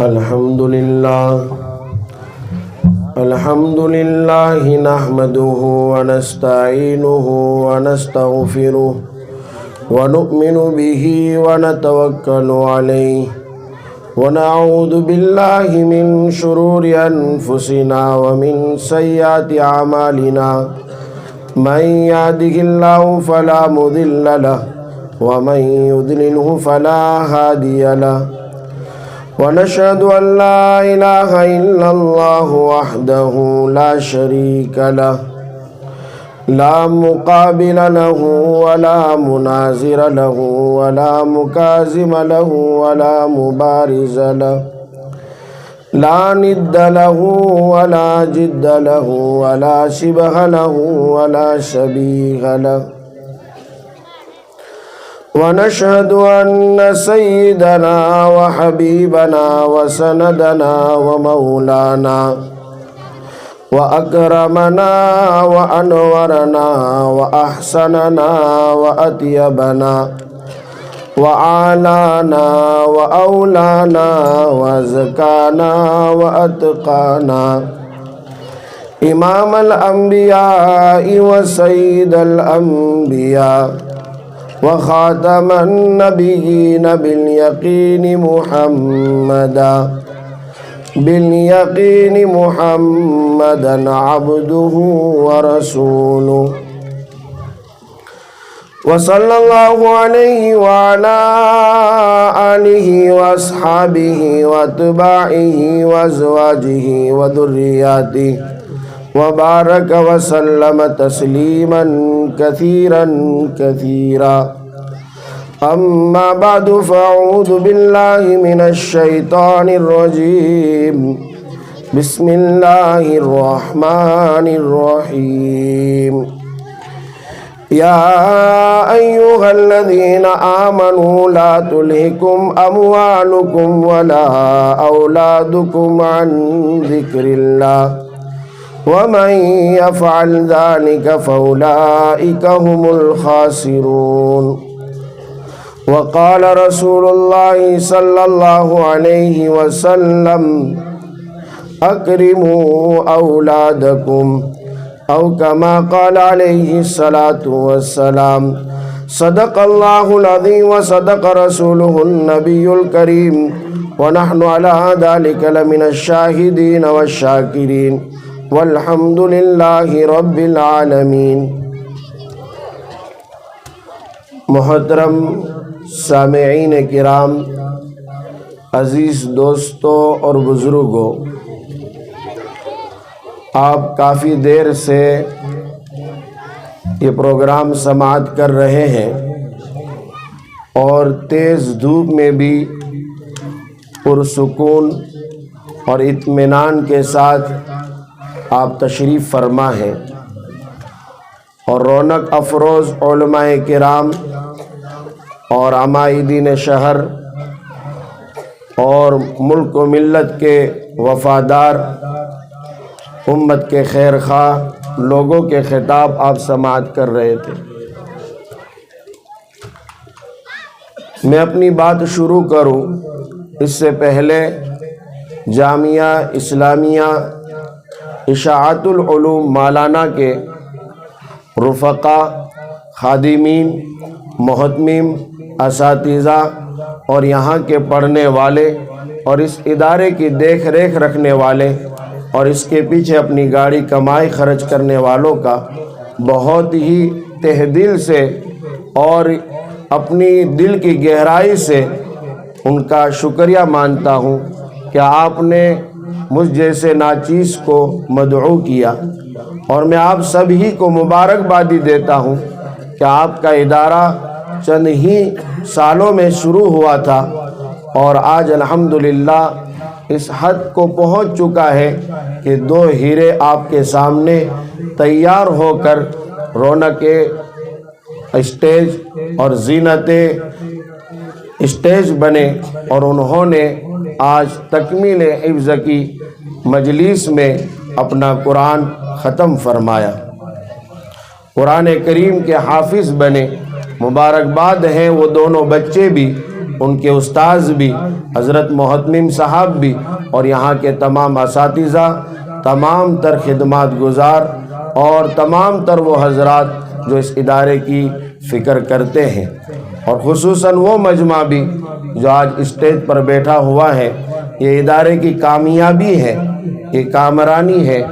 الحمد لله نحمده ونستعينه ونستغفره ونؤمن به ونتوكل عليه ونعوذ بالله من شرور أنفسنا ومن سيئات أعمالنا من يهده الله فلا مضل له ومن يضلله فلا هادي له ونشهد أن لا إله إلا الله وحده لا شريك له لا مقابل له ولا مناظر له ولا مكازم له ولا مبارز له لا ند له ولا جد له ولا شبه له ولا شبيه له ونشهد أن سيدنا وحبيبنا وسندنا ومولانا وأكرمنا وأنورنا وأحسننا وأطيبنا وأعلانا وأولانا وزكانا وأتقانا إمام الأنبياء وسيد الأنبياء وخاتم النبيين باليقين محمدا عبده ورسوله وصلى الله عليه وعلى آله وأصحابه وأتباعه وأزواجه وذرياته وبارك وسلم تسليما كثيرا كثيرا أما بعد فأعوذ بالله من الشيطان الرجيم بسم الله الرحمن الرحيم يا أيها الذين آمنوا لا تلهكم أموالكم ولا أولادكم عن ذكر الله ومن يفعل ذلك فأولئك هم الخاسرون وقال رسول الله صلى الله عليه وسلم أكرموا أولادكم أو كما قال عليه الصلاة والسلام صدق الله العظيم وصدق رسوله النبي الكريم ونحن على ذلك لمن الشاهدين والشاكرين والحمد للہ رب العالمین۔ محترم سامعین کرام، عزیز دوستوں اور بزرگوں، آپ کافی دیر سے یہ پروگرام سماعت کر رہے ہیں اور تیز دھوپ میں بھی پرسکون اور اطمینان کے ساتھ آپ تشریف فرما ہیں، اور رونق افروز علماء کرام اور عمائدین شہر اور ملک و ملت کے وفادار امت کے خیر خواہ لوگوں کے خطاب آپ سماعت کر رہے تھے۔ میں اپنی بات شروع کروں اس سے پہلے جامعہ اسلامیہ اشاعت العلوم مولانا کے رفقا، خادمین، محتمین، اساتذہ اور یہاں کے پڑھنے والے اور اس ادارے کی دیکھ ریکھ رکھنے والے اور اس کے پیچھے اپنی گاڑی کمائی خرچ کرنے والوں کا بہت ہی تہ دل سے اور اپنی دل کی گہرائی سے ان کا شکریہ مانتا ہوں کہ آپ نے مجھ جیسے ناچیز کو مدعو کیا، اور میں آپ سبھی کو مبارکبادی دیتا ہوں کہ آپ کا ادارہ چند ہی سالوں میں شروع ہوا تھا اور آج الحمدللہ اس حد کو پہنچ چکا ہے کہ دو ہیرے آپ کے سامنے تیار ہو کر رونق اسٹیج اور زینت اسٹیج بنے، اور انہوں نے آج تکمیل حفظ کی مجلس میں اپنا قرآن ختم فرمایا، قرآن کریم کے حافظ بنے۔ مبارکباد ہیں وہ دونوں بچے بھی ان کے استاذ بھی حضرت محتمم صاحب بھی اور یہاں کے تمام اساتذہ، تمام تر خدمات گزار اور تمام تر وہ حضرات جو اس ادارے کی فکر کرتے ہیں، اور خصوصاً وہ مجمع بھی جو آج اسٹیج پر بیٹھا ہوا ہے۔ یہ ادارے کی کامیابی ہے، یہ کامرانی ہے،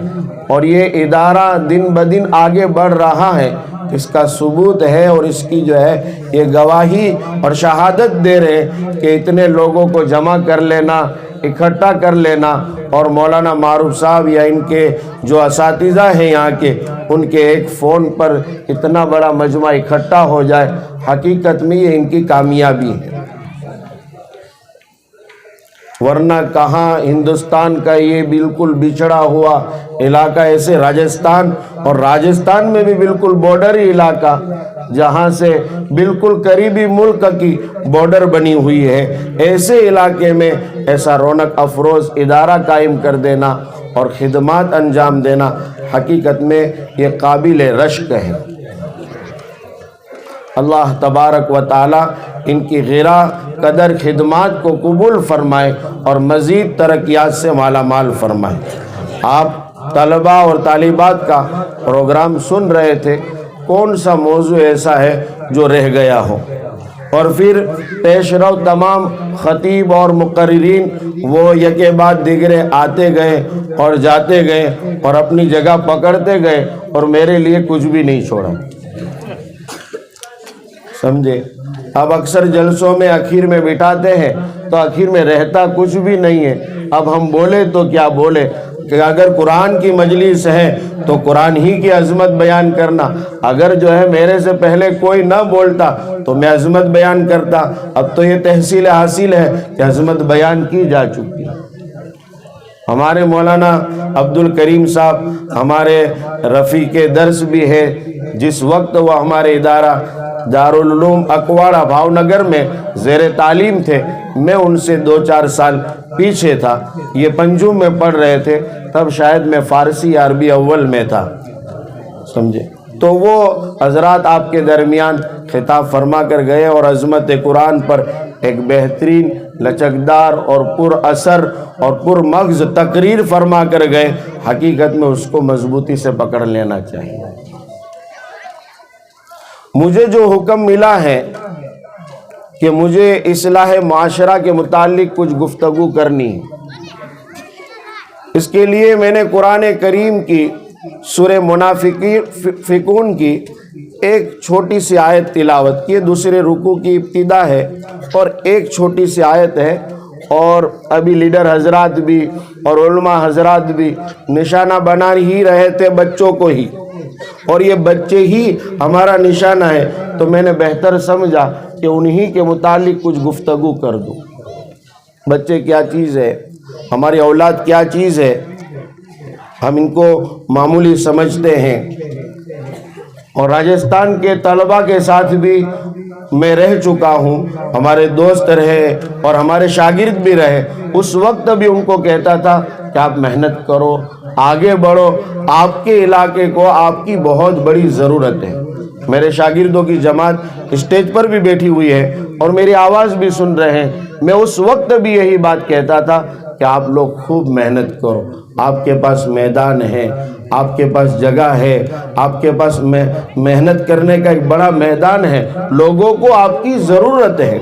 اور یہ ادارہ دن بدن آگے بڑھ رہا ہے، اس کا ثبوت ہے، اور اس کی جو ہے یہ گواہی اور شہادت دے رہے ہیں کہ اتنے لوگوں کو جمع کر لینا، اکٹھا کر لینا، اور مولانا معروف صاحب یا ان کے جو اساتذہ ہیں یہاں کے، ان کے ایک فون پر اتنا بڑا مجمع اکٹھا ہو جائے، حقیقت میں یہ ان کی کامیابی ہے۔ ورنہ کہاں ہندوستان کا یہ بالکل بچھڑا ہوا علاقہ، ایسے راجستھان، اور راجستھان میں بھی بالکل بارڈری علاقہ جہاں سے بالکل قریبی ملک کی بارڈر بنی ہوئی ہے، ایسے علاقے میں ایسا رونق افروز ادارہ قائم کر دینا اور خدمات انجام دینا، حقیقت میں یہ قابل رشک ہے۔ اللہ تبارک و تعالی ان کی غیرہ قدر خدمات کو قبول فرمائے اور مزید ترقیات سے مالا مال فرمائے۔ آپ طلباء اور طالبات کا پروگرام سن رہے تھے، کون سا موضوع ایسا ہے جو رہ گیا ہو؟ اور پھر پیش رو تمام خطیب اور مقررین وہ یکے بعد دیگرے آتے گئے اور جاتے گئے اور اپنی جگہ پکڑتے گئے، اور میرے لیے کچھ بھی نہیں چھوڑا، سمجھے؟ اب اکثر جلسوں میں اخیر میں بٹھاتے ہیں تو اخیر میں رہتا کچھ بھی نہیں ہے۔ اب ہم بولے تو کیا بولے کہ اگر قرآن کی مجلس ہے تو قرآن ہی کی عظمت بیان کرنا، اگر جو ہے میرے سے پہلے کوئی نہ بولتا تو میں عظمت بیان کرتا۔ اب تو یہ تحصیل حاصل ہے کہ عظمت بیان کی جا چکی ہے۔ ہمارے مولانا عبد الکریم صاحب ہمارے رفیق درس بھی ہے، جس وقت وہ ہمارے ادارہ دارالعلوم اکواڑہ بھاؤ نگر میں زیر تعلیم تھے، میں ان سے 2-4 سال پیچھے تھا، یہ پنجم میں پڑھ رہے تھے، تب شاید میں فارسی عربی اول میں تھا، سمجھے؟ تو وہ حضرات آپ کے درمیان خطاب فرما کر گئے اور عظمت قرآن پر ایک بہترین لچکدار اور پر اثر اور پر مغز تقریر فرما کر گئے۔ حقیقت میں اس کو مضبوطی سے پکڑ لینا چاہیے۔ مجھے جو حکم ملا ہے کہ مجھے اصلاح معاشرہ کے متعلق کچھ گفتگو کرنی ہے، اس کے لیے میں نے قرآن کریم کی سورہ منافقون کی ایک چھوٹی سی آیت تلاوت کی، دوسرے رکوع کی ابتدا ہے اور ایک چھوٹی سی آیت ہے، اور ابھی لیڈر حضرات بھی اور علماء حضرات بھی نشانہ بنا ہی رہے تھے بچوں کو ہی، اور یہ بچے ہی ہمارا نشانہ ہے، تو میں نے بہتر سمجھا کہ انہی کے متعلق کچھ گفتگو کر دوں۔ بچے کیا چیز ہے، ہماری اولاد کیا چیز ہے، ہم ان کو معمولی سمجھتے ہیں، اور راجستھان کے طلباء کے ساتھ بھی میں رہ چکا ہوں، ہمارے دوست رہے اور ہمارے شاگرد بھی رہے، اس وقت بھی ان کو کہتا تھا کہ آپ محنت کرو، آگے بڑھو، آپ کے علاقے کو آپ کی بہت بڑی ضرورت ہے۔ میرے شاگردوں کی جماعت اسٹیج پر بھی بیٹھی ہوئی ہے اور میری آواز بھی سن رہے ہیں، میں اس وقت بھی یہی بات کہتا تھا کہ آپ لوگ خوب محنت کرو، آپ کے پاس میدان ہے، آپ کے پاس جگہ ہے، آپ کے پاس محنت کرنے کا ایک بڑا میدان ہے، لوگوں کو آپ کی ضرورت ہے۔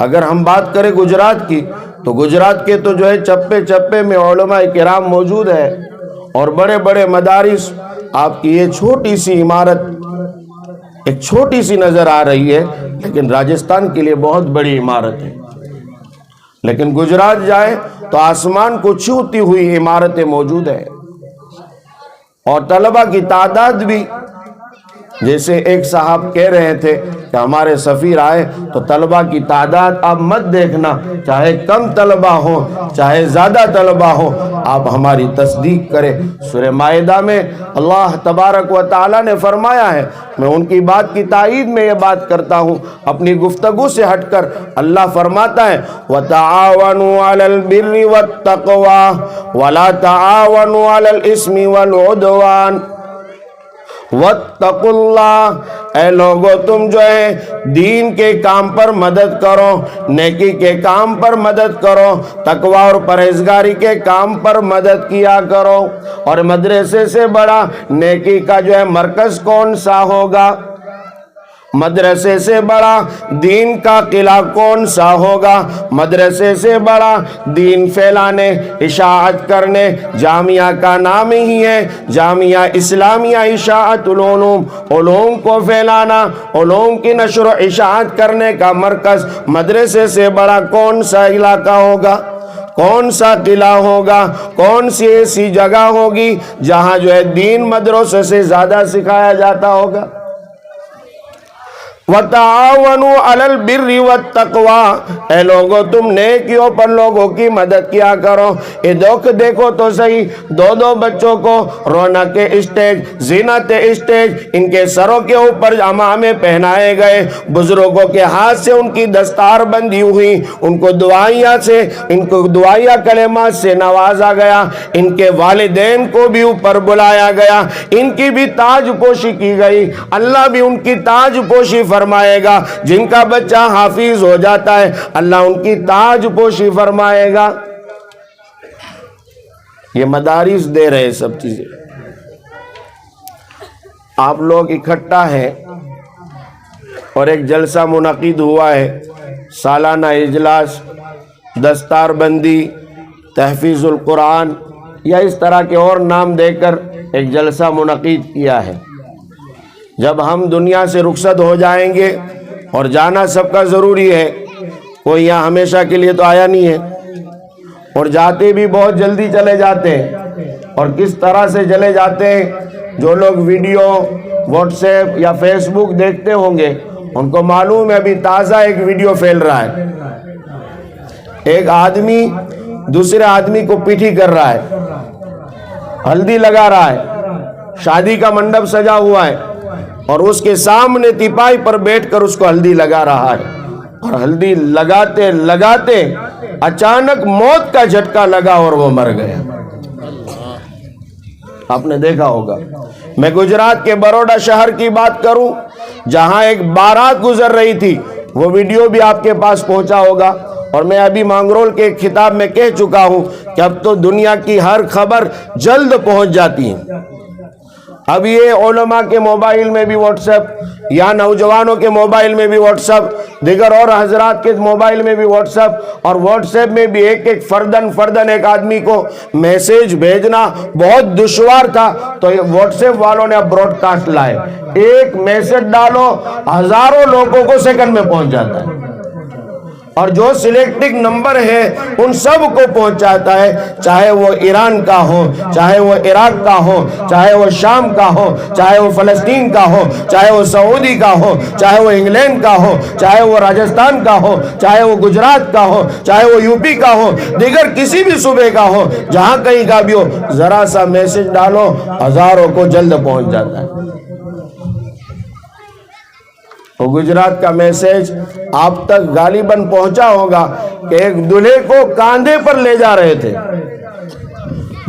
اگر ہم بات کریں گجرات کی تو گجرات کے تو جو ہے چپے چپے میں علماء کرام موجود ہے اور بڑے بڑے مدارس، آپ کی یہ چھوٹی سی عمارت ایک چھوٹی سی نظر آ رہی ہے، لیکن راجستھان کے لیے بہت بڑی عمارت ہے۔ لیکن گجرات جائے تو آسمان کو چھوتی ہوئی عمارتیں موجود ہیں، اور طلبہ کی تعداد بھی، جیسے ایک صاحب کہہ رہے تھے کہ ہمارے سفیر آئے تو طلبہ کی تعداد آپ مت دیکھنا، چاہے کم طلبہ ہوں چاہے زیادہ طلبہ ہوں، آپ ہماری تصدیق کریں۔ سورہ مائدہ میں اللہ تبارک و تعالیٰ نے فرمایا ہے، میں ان کی بات کی تائید میں یہ بات کرتا ہوں اپنی گفتگو سے ہٹ کر، اللہ فرماتا ہے وَتَعَاوَنُوا عَلَى الْبِرِّ وَالتَّقْوَى وَلَا تَعَاوَنُوا عَلَى الْإِثْمِ وَالْعُدْوَانِ وَاتَّقُوا اللَّهَ، اے لوگو تم جو ہے دین کے کام پر مدد کرو، نیکی کے کام پر مدد کرو، تقوی اور پرہیزگاری کے کام پر مدد کیا کرو۔ اور مدرسے سے بڑا نیکی کا جو ہے مرکز کون سا ہوگا؟ مدرسے سے بڑا دین کا قلعہ کون سا ہوگا؟ مدرسے سے بڑا دین پھیلانے، اشاعت کرنے جامعہ کا نام ہی ہے، جامعہ اسلامیہ اشاعت العلوم، علوم کو پھیلانا، علوم کی نشر و اشاعت کرنے کا مرکز مدرسے سے بڑا کون سا علاقہ ہوگا؟ کون سا قلعہ ہوگا؟ کون سی ایسی جگہ ہوگی جہاں جو ہے دین مدرسے سے زیادہ سکھایا جاتا ہوگا؟ وَتَعَاوَنُوا عَلَى الْبِرِّ وَالتَّقْوَى، اے لوگو تم نیکیوں پر لوگوں کی مدد کیا کرو۔ یہ دیکھو تو صحیح، دو بچوں کو رونق اسٹیج، زینت اسٹیج، ان کے سروں کے اوپر عمامے پہنائے گئے، بزرگوں کے ہاتھ سے ان کی دستار بندی ہوئی، ان کو دعائیہ کلمات سے نوازا گیا، ان کے والدین کو بھی اوپر بلایا گیا، ان کی بھی تاج پوشی کی گئی۔ اللہ بھی ان کی تاج پوشی فرمائے گا، جن کا بچہ حافظ ہو جاتا ہے اللہ ان کی تاج پوشی فرمائے گا۔ یہ مدارس دے رہے سب چیزیں۔ آپ لوگ اکٹھا ہیں اور ایک جلسہ منعقد ہوا ہے، سالانہ اجلاس، دستار بندی، تحفیظ القرآن یا اس طرح کے اور نام دے کر ایک جلسہ منعقد کیا ہے۔ جب ہم دنیا سے رخصت ہو جائیں گے، اور جانا سب کا ضروری ہے، کوئی یہاں ہمیشہ کے لیے تو آیا نہیں ہے، اور جاتے بھی بہت جلدی چلے جاتے ہیں، اور کس طرح سے چلے جاتے ہیں۔ جو لوگ ویڈیو واٹس ایپ یا فیس بک دیکھتے ہوں گے ان کو معلوم ہے، ابھی تازہ ایک ویڈیو پھیل رہا ہے، ایک آدمی دوسرے آدمی کو پیٹھی کر رہا ہے، ہلدی لگا رہا ہے، شادی کا منڈپ سجا ہوا ہے، اور اس کے سامنے تیپائی پر بیٹھ کر اس کو ہلدی لگا رہا ہے، اور ہلدی لگاتے لگاتے اچانک موت کا جھٹکا لگا اور وہ مر گیا۔ آپ نے دیکھا ہوگا۔ میں گجرات کے بروڈا شہر کی بات کروں، جہاں ایک بارات گزر رہی تھی، وہ ویڈیو بھی آپ کے پاس پہنچا ہوگا، اور میں ابھی مانگرول کے خطاب میں کہہ چکا ہوں کہ اب تو دنیا کی ہر خبر جلد پہنچ جاتی ہے۔ اب یہ علماء کے موبائل میں بھی واٹس ایپ، یا نوجوانوں کے موبائل میں بھی واٹس ایپ، دیگر اور حضرات کے موبائل میں بھی واٹس ایپ، اور واٹس ایپ میں بھی ایک فردن ایک آدمی کو میسیج بھیجنا بہت دشوار تھا، تو واٹس ایپ والوں نے اب براڈ کاسٹ لائے، ایک میسیج ڈالو ہزاروں لوگوں کو سیکنڈ میں پہنچ جاتا ہے، اور جو سلیکٹڈ نمبر ہے ان سب کو پہنچاتا ہے، چاہے وہ ایران کا ہو، چاہے وہ عراق کا ہو، چاہے وہ شام کا ہو، چاہے وہ فلسطین کا ہو، چاہے وہ سعودی کا ہو، چاہے وہ انگلینڈ کا ہو، چاہے وہ راجستھان کا ہو، چاہے وہ گجرات کا ہو، چاہے وہ یو پی کا ہو، دیگر کسی بھی صوبے کا ہو، جہاں کہیں کا بھی ہو، ذرا سا میسج ڈالو ہزاروں کو جلد پہنچ جاتا ہے۔ وہ گجرات کا میسیج آپ تک غالباً پہنچا ہوگا کہ ایک دلہے کو کاندھے پر لے جا رہے تھے،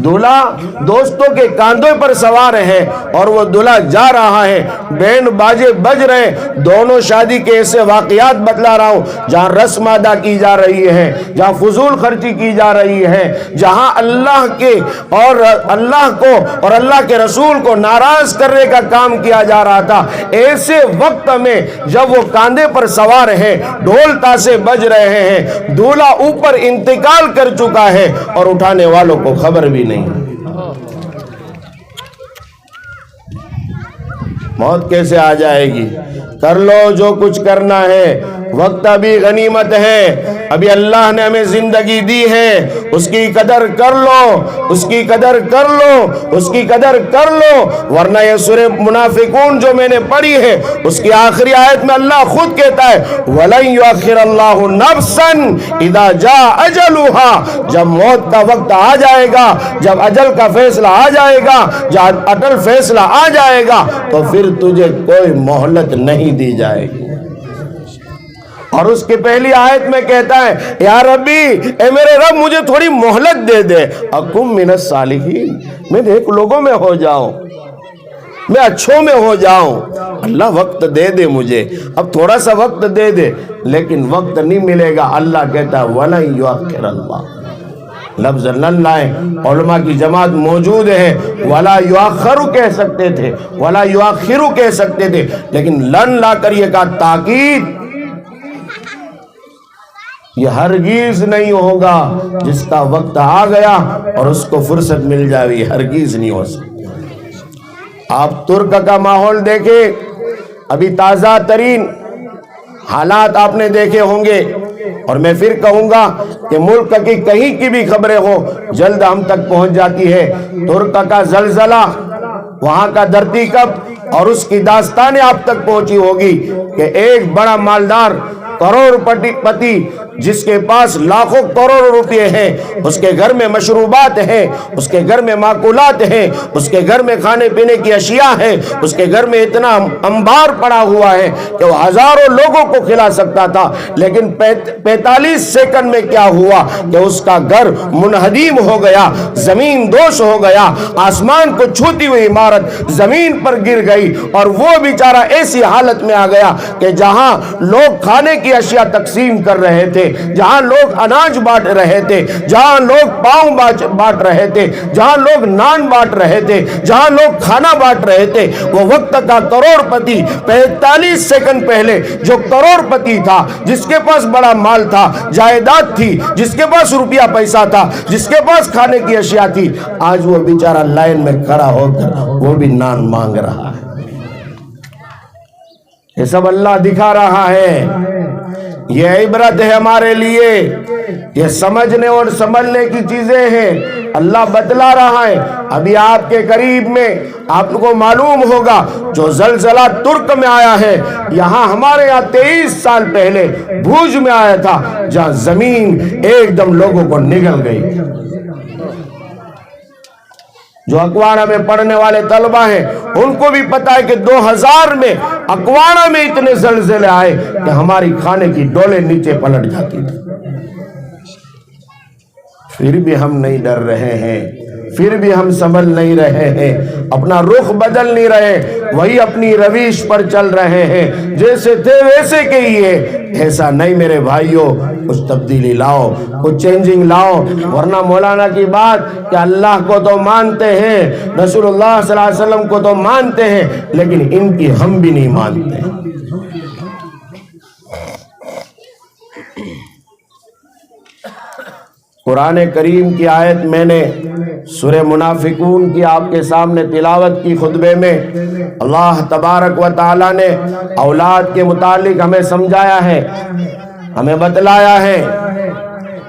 دلہا دوستوں کے کاندھوں پر سوار ہے اور وہ دلہا جا رہا ہے، بینڈ باجے بج رہے، دونوں شادی کے ایسے واقعات بتلا رہا ہوں جہاں رسم ادا کی جا رہی ہے، جہاں فضول خرچی کی جا رہی ہے، جہاں اللہ کے اور اللہ کو اور اللہ کے رسول کو ناراض کرنے کا کام کیا جا رہا تھا۔ ایسے وقت میں جب وہ کاندھے پر سوار ہے، ڈھول تاشے بج رہے ہیں، دولہا اوپر انتقال کر چکا ہے اور اٹھانے والوں کو خبر بھی نہیں۔ موت کیسے آ جائے گی؟ کر لو جو کچھ کرنا ہے، وقت ابھی غنیمت ہے، ابھی اللہ نے ہمیں زندگی دی ہے، اس کی قدر کر لو، اس کی قدر کر لو، اس کی قدر کر لو، ورنہ یہ سورہ منافقون جو میں نے پڑھی ہے اس کی آخری آیت میں اللہ خود کہتا ہے وَلَن يُؤَخِّرَ اللَّهُ نَفْسًا إِذَا جَاءَ أَجَلُهَا، جب موت کا وقت آ جائے گا، جب اجل کا فیصلہ آ جائے گا، جب اٹل فیصلہ آ جائے گا، تو پھر تجھے کوئی مہلت نہیں دی جائے گی۔ اور اس کی پہلی آیت میں کہتا ہے یا ربی، اے میرے رب مجھے تھوڑی مہلت دے دے، اکم من الصالحین، میں ایک لوگوں میں ہو جاؤں۔ میں اچھوں میں ہو جاؤں. اللہ وقت دے دے مجھے, اب تھوڑا سا وقت دے دے, لیکن وقت نہیں ملے گا. اللہ کہتا ہے وَلَن يُؤَخِّرَ اللَّهُ, لفظ لن لائے, علماء کی جماعت موجود ہے. وَلَا يُؤَخَّرُ کہہ سکتے تھے, وَلَا يُؤَخِّرُ کہہ سکتے تھے, لیکن لن لا کر یہ کہا تاکید. یہ ہرگز نہیں ہوگا. جس کا وقت آ گیا اور اس کو فرصت مل جائے, یہ ہرگز نہیں ہو سکتا. آپ ترک کا ماحول دیکھیں, ابھی تازہ ترین حالات آپ نے دیکھے ہوں گے, اور میں پھر کہوں گا کہ ملک کی کہیں کی بھی خبریں ہو جلد ہم تک پہنچ جاتی ہے. ترک کا زلزلہ, وہاں کا دھرتی کب اور اس کی داستانیں آپ تک پہنچی ہوگی کہ ایک بڑا مالدار کروڑ پتی جس کے پاس لاکھوں کروڑ روپے ہیں, اس کے گھر میں مشروبات ہیں, اس کے گھر میں معقولات ہیں, اس کے گھر میں کھانے پینے کی اشیاء ہیں, اس کے گھر میں اتنا انبار پڑا ہوا ہے کہ وہ ہزاروں لوگوں کو کھلا سکتا تھا. لیکن 45 سیکنڈ میں کیا ہوا کہ اس کا گھر منہدم ہو گیا, زمین دوش ہو گیا, آسمان کو چھوتی ہوئی عمارت زمین پر گر گئی, اور وہ بیچارہ ایسی حالت میں آ گیا کہ جہاں لوگ کھانے کی اشیاء تقسیم کر رہے تھے, جہاں لوگ اناج بانٹ رہے تھے, جہاں لوگ پاؤں بانٹ رہے تھے, جہاں لوگ نان بانٹ رہے تھے, جہاں لوگ کھانا بانٹ رہے تھے, وہ وقت کا کروڑ پتی 45 سیکنڈ پہلے جو کروڑ پتی تھا, جس کے پاس بڑا مال تھا, جائیداد تھی, جس کے پاس روپیہ پیسہ تھا, جس کے پاس کھانے کی اشیاء تھی, آج وہ بیچارہ لائن میں کھڑا ہو کر وہ بھی نان مانگ رہا ہے. یہ سب اللہ دکھا رہا ہے. یہ عبرت ہے ہمارے لیے, یہ سمجھنے اور سمجھنے کی چیزیں ہیں. اللہ بتلا رہا ہے. ابھی آپ کے قریب میں آپ کو معلوم ہوگا جو زلزلہ ترک میں آیا ہے, یہاں ہمارے یہاں 23 سال پہلے بھوج میں آیا تھا, جہاں زمین ایک دم لوگوں کو نگل گئی. جو اکواڑہ میں پڑھنے والے طلبہ ہیں ان کو بھی پتا ہے کہ 2000 میں اکواڑہ میں اتنے زلزلے آئے کہ ہماری کھانے کی ڈولیں نیچے پلٹ جاتی تھی. پھر بھی ہم نہیں ڈر رہے ہیں, پھر بھی ہم سنبھل نہیں رہے ہیں, اپنا رخ بدل نہیں رہے, وہی اپنی رویش پر چل رہے ہیں. جیسے تھے ویسے کے ہی ہے. ایسا نہیں میرے بھائیوں, کچھ تبدیلی لاؤ, کچھ چینجنگ لاؤ. ورنہ مولانا کی بات کہ اللہ کو تو مانتے ہیں, رسول اللہ صلی اللہ علیہ وسلم کو تو مانتے ہیں, لیکن ان کی ہم بھی نہیں مانتے. قرآن کریم کی آیت میں نے سورہ منافقون کی آپ کے سامنے تلاوت کی خطبے میں. اللہ تبارک و تعالی نے اولاد کے متعلق ہمیں سمجھایا ہے, ہمیں بتلایا ہے,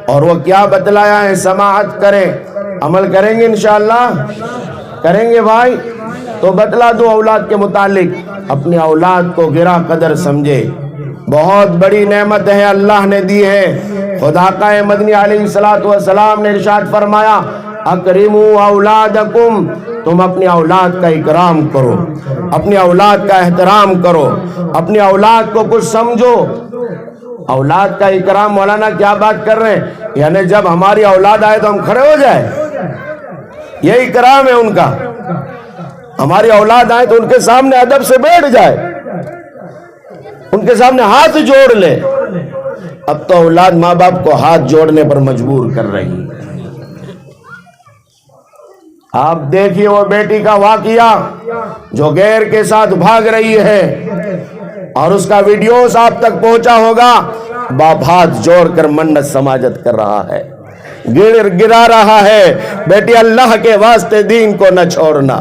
اور وہ کیا بتلایا ہے سماعت کریں, عمل کریں گے انشاءاللہ, کریں گے بھائی. تو بتلا دو اولاد کے متعلق, اپنی اولاد کو گرا قدر سمجھے. بہت بڑی نعمت ہے اللہ نے دی ہے. خدا کا مدنی علیہ السلام نے ارشاد فرمایا اکرموا اولادکم, تم اپنی اولاد کا اکرام کرو, اپنی اولاد کا احترام کرو, اپنی اولاد کو کچھ سمجھو. اولاد کا اکرام, مولانا کیا بات کر رہے ہیں؟ یعنی جب ہماری اولاد آئے تو ہم کھڑے ہو جائیں, یہ اکرام ہے ان کا. ہماری اولاد آئے تو ان کے سامنے ادب سے بیٹھ جائے, ان کے سامنے ہاتھ جوڑ لے. اب تو اولاد ماں باپ کو ہاتھ جوڑنے پر مجبور کر رہی ہے. آپ دیکھیے وہ بیٹی کا واقعہ جو غیر کے ساتھ بھاگ رہی ہے, اور اس کا ویڈیوز آپ تک پہنچا ہوگا. باپ ہاتھ جوڑ کر منت سماجت کر رہا ہے, گرا رہا ہے, بیٹی اللہ کے واسطے دین کو نہ چھوڑنا,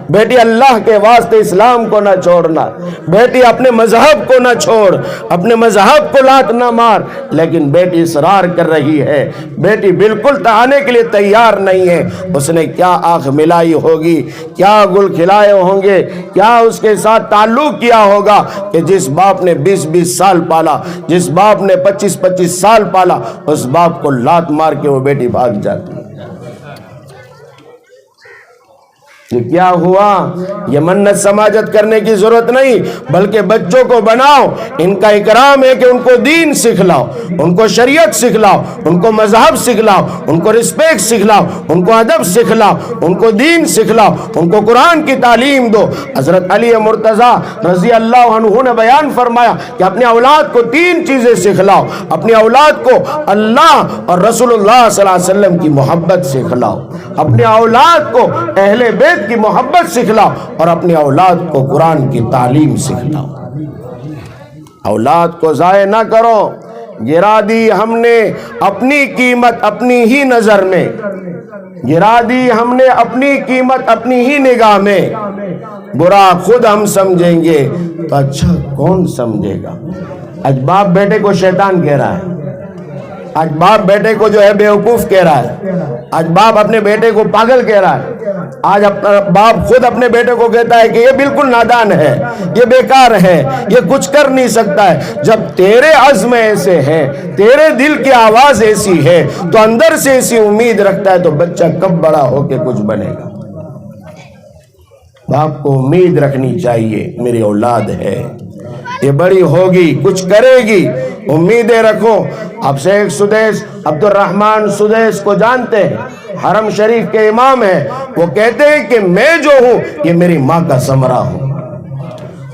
بیٹی اللہ کے واسطے اسلام کو نہ چھوڑنا, بیٹی اپنے مذہب کو نہ چھوڑ, اپنے مذہب کو لات نہ مار. لیکن بیٹی اصرار کر رہی ہے, بیٹی بالکل آنے کے لیے تیار نہیں ہے. اس نے کیا آنکھ ملائی ہوگی, کیا گل کھلائے ہوں گے, کیا اس کے ساتھ تعلق کیا ہوگا کہ جس باپ نے 20-20 سال پالا, جس باپ نے 25-25 سال پالا, اس باپ کو لات مار کے وہ بیٹی بھاگ جاتی ہے. یہ کیا ہوا؟ یہ منت سماجت کرنے کی ضرورت نہیں، بلکہ بچوں کو بناؤ، ان کا اکرام ہے کہ ان کو دین سکھلاؤ، ان کو شریعت سکھلاؤ، ان کو مذہب سکھلاؤ، ان کو رسپیکٹ سکھلاؤ، ان کو ادب سکھلاؤ، ان کو دین سکھلاؤ، ان کو قرآن کی تعلیم دو۔ حضرت علی مرتضیٰ رضی اللہ عنہ نے بیان فرمایا کہ اپنے اولاد کو 3 چیزیں سکھلاؤ۔ اپنی اولاد کو اللہ اور رسول اللہ صلی اللہ علیہ وسلم کی محبت سکھلاؤ، اپنے اولاد کو اہل بیت کی محبت سکھلاؤ، اور اپنی اولاد کو قرآن کی تعلیم سکھلاؤ۔ اولاد کو ضائع نہ کرو۔ گرا دی ہم نے اپنی قیمت اپنی ہی نظر میں، گرا دی ہم نے اپنی قیمت اپنی ہی نگاہ میں، برا خود ہم سمجھیں گے تو اچھا کون سمجھے گا۔ آج باپ بیٹے کو شیطان کہہ رہا ہے، آج باپ بیٹے کو جو ہے بیوقوف کہہ رہا ہے، آج باپ اپنے بیٹے کو پاگل کہہ رہا ہے، آج باپ خود اپنے بیٹے کو کہتا ہے کہ یہ بالکل نادان ہے، یہ بیکار ہے، یہ کچھ کر نہیں سکتا ہے۔ جب تیرے عزم ایسے ہیں، تیرے دل کی آواز ایسی ہے، تو اندر سے ایسی امید رکھتا ہے، تو بچہ کب بڑا ہو کے کچھ بنے گا۔ باپ کو امید رکھنی چاہیے، میری اولاد ہے، یہ بڑی ہوگی، کچھ کرے گی، امیدیں رکھو۔ اب شیخ سدیس عبد الرحمن سدیس کو جانتے ہیں، حرم شریف کے امام ہیں، وہ کہتے ہیں کہ میں جو ہوں یہ میری ماں کا ثمرہ ہوں۔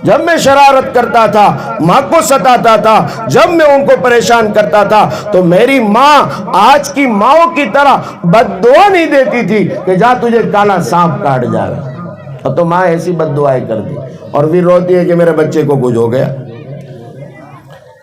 جب میں شرارت کرتا تھا، ماں کو ستاتا تھا، جب میں ان کو پریشان کرتا تھا، تو میری ماں آج کی ماؤں کی طرح بد دعا نہیں دیتی تھی کہ جا تجھے کالا سانپ کاٹ جائے، اور تو ماں ایسی بد دعائیں کر دی، اور پھر روتی ہے کہ میرے بچے کو کچھ ہو گیا۔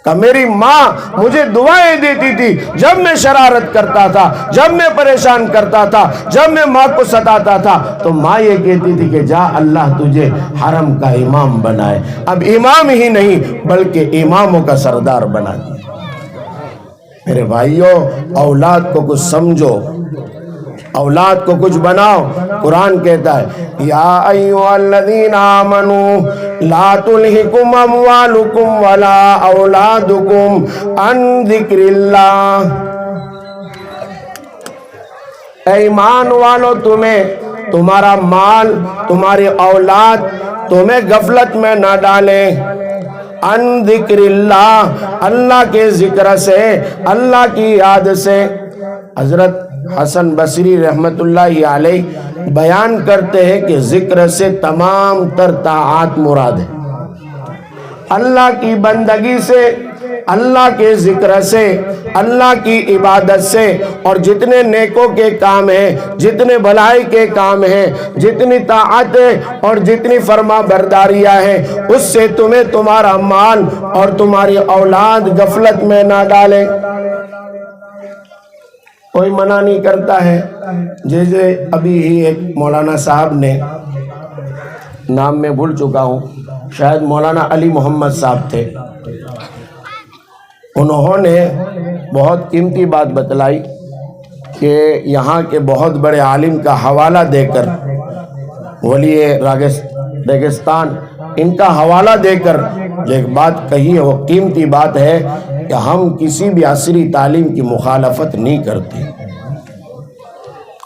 کہ میری ماں مجھے دعائیں دیتی تھی جب میں شرارت کرتا تھا، جب میں پریشان کرتا تھا، جب میں ماں کو ستاتا تھا، تو ماں یہ کہتی تھی کہ جا اللہ تجھے حرم کا امام بنائے۔ اب امام ہی نہیں بلکہ اماموں کا سردار بنا دیا۔ میرے بھائیوں، اولاد کو کچھ سمجھو، اولاد کو کچھ بناؤ۔ قرآن کہتا ہے یا ایھا الذین آمنوا لا تلہکم اموالکم ولا اولادکم عن ذکر اللہ۔ اے ایمان والو، تمہیں تمہارا مال، تمہاری اولاد تمہیں غفلت میں نہ ڈالیں، عن ذکر اللہ، اللہ کے ذکر سے، اللہ کی یاد سے۔ حضرت حسن بصری رحمت اللہ علیہ بیان کرتے ہیں کہ ذکر سے تمام تر طاعات مراد ہے۔ اللہ کی بندگی سے، اللہ کے ذکر سے، اللہ کی عبادت سے، اور جتنے نیکوں کے کام ہیں، جتنے بھلائی کے کام ہیں، جتنی طاعتیں اور جتنی فرما برداریاں ہیں، اس سے تمہیں تمہارا مال اور تمہاری اولاد غفلت میں نہ ڈالے۔ کوئی منع نہیں کرتا ہے، جیسے ابھی ہی ایک مولانا صاحب نے، نام میں بھول چکا ہوں، شاید مولانا علی محمد صاحب تھے، انہوں نے بہت قیمتی بات بتلائی کہ یہاں کے بہت بڑے عالم کا حوالہ دے کر، ولی ریگستان، ان کا حوالہ دے کر ایک بات کہی ہے، وہ قیمتی بات ہے کہ ہم کسی بھی عصری تعلیم کی مخالفت نہیں کرتے،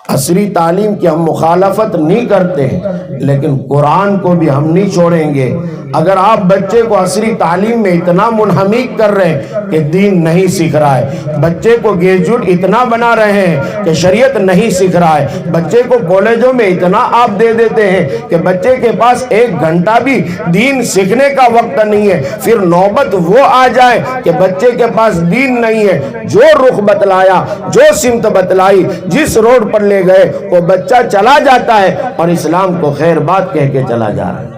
عصری تعلیم کی ہم مخالفت نہیں کرتے ہیں، لیکن قرآن کو بھی ہم نہیں چھوڑیں گے۔ اگر آپ بچے کو عصری تعلیم میں اتنا منہمک کر رہے ہیں کہ دین نہیں سیکھ رہا ہے، بچے کو گریجویٹ اتنا بنا رہے ہیں کہ شریعت نہیں سیکھ رہا ہے، بچے کو کالجوں میں اتنا آپ دے دیتے ہیں کہ بچے کے پاس 1 گھنٹہ بھی دین سیکھنے کا وقت نہیں ہے، پھر نوبت وہ آ جائے کہ بچے کے پاس دین نہیں ہے، جو رخ بتلایا، جو سمت بتلائی، جس روڈ پر لے گئے، وہ بچہ چلا جاتا ہے اور اسلام کو خیر بات کہہ کے چلا جا رہا ہے۔